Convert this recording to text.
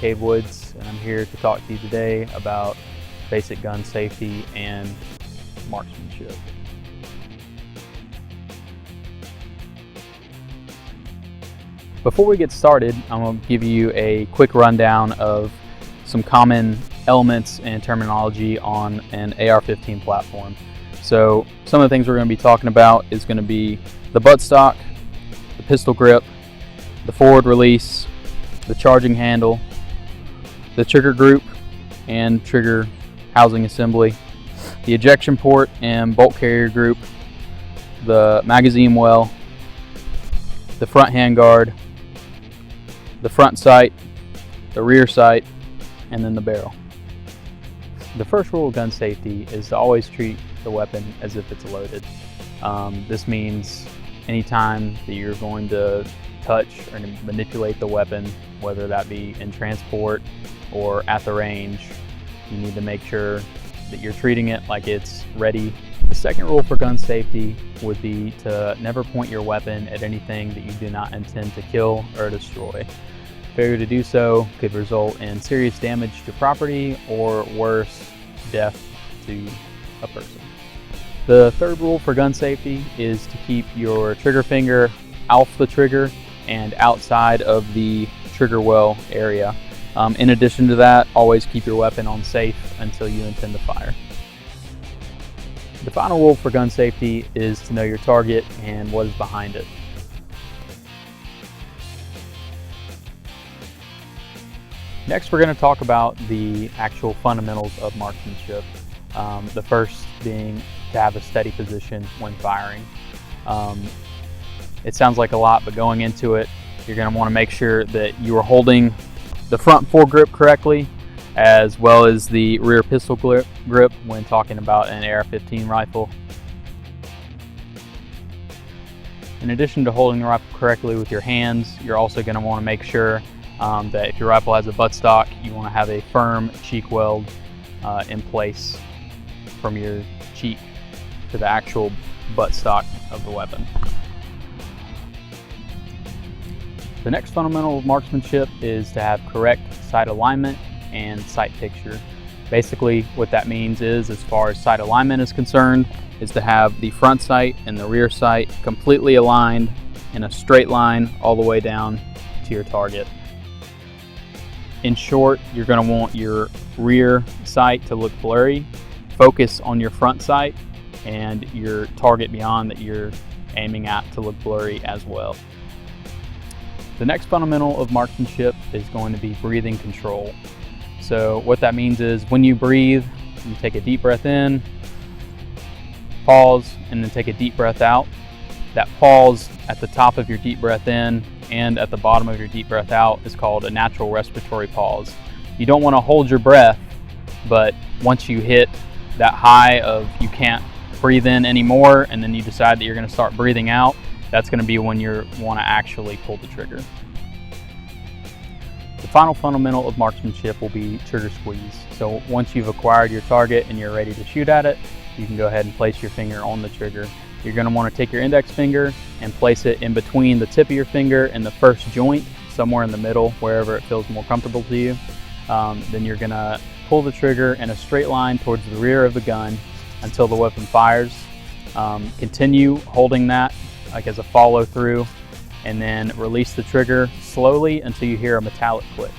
Cave Woods, and I'm here to talk to you today about basic gun safety and marksmanship. Before we get started, I'm going to give you a quick rundown of some common elements and terminology on an AR-15 platform. So some of the things we're going to be talking about is going to be the buttstock, the pistol grip, the forward release, the charging handle, the trigger group and trigger housing assembly, the ejection port and bolt carrier group, the magazine well, the front handguard, the front sight, the rear sight, and then the barrel. The first rule of gun safety is to always treat the weapon as if it's loaded. This means anytime that you're going to touch or manipulate the weapon, whether that be in transport or at the range, you need to make sure that you're treating it like it's ready. The second rule for gun safety would be to never point your weapon at anything that you do not intend to kill or destroy. Failure to do so could result in serious damage to property or worse, death to a person. The third rule for gun safety is to keep your trigger finger off the trigger and outside of the trigger well area. In addition to that, always keep your weapon on safe until you intend to fire. The final rule for gun safety is to know your target and what is behind it. Next, we're going to talk about the actual fundamentals of marksmanship. The first being to have a steady position when firing. It sounds like a lot, but going into it, you're going to want to make sure that you are holding the front foregrip correctly, as well as the rear pistol grip when talking about an AR-15 rifle. In addition to holding the rifle correctly with your hands, you're also going to want to make sure that if your rifle has a buttstock, you want to have a firm cheek weld in place from your cheek to the actual buttstock of the weapon. The next fundamental of marksmanship is to have correct sight alignment and sight picture. Basically, what that means is, as far as sight alignment is concerned, is to have the front sight and the rear sight completely aligned in a straight line all the way down to your target. In short, you're going to want your rear sight to look blurry, focus on your front sight, and your target beyond that you're aiming at to look blurry as well. The next fundamental of marksmanship is going to be breathing control. So what that means is when you breathe, you take a deep breath in, pause, and then take a deep breath out. That pause at the top of your deep breath in and at the bottom of your deep breath out is called a natural respiratory pause. You don't want to hold your breath, but once you hit that high of you can't breathe in anymore and then you decide that you're going to start breathing out, that's going to be when you want to actually pull the trigger. The final fundamental of marksmanship will be trigger squeeze. So once you've acquired your target and you're ready to shoot at it, you can go ahead and place your finger on the trigger. You're going to want to take your index finger and place it in between the tip of your finger and the first joint, somewhere in the middle, wherever it feels more comfortable to you. Then you're going to pull the trigger in a straight line towards the rear of the gun until the weapon fires. Continue holding that like as a follow through, and then release the trigger slowly until you hear a metallic click.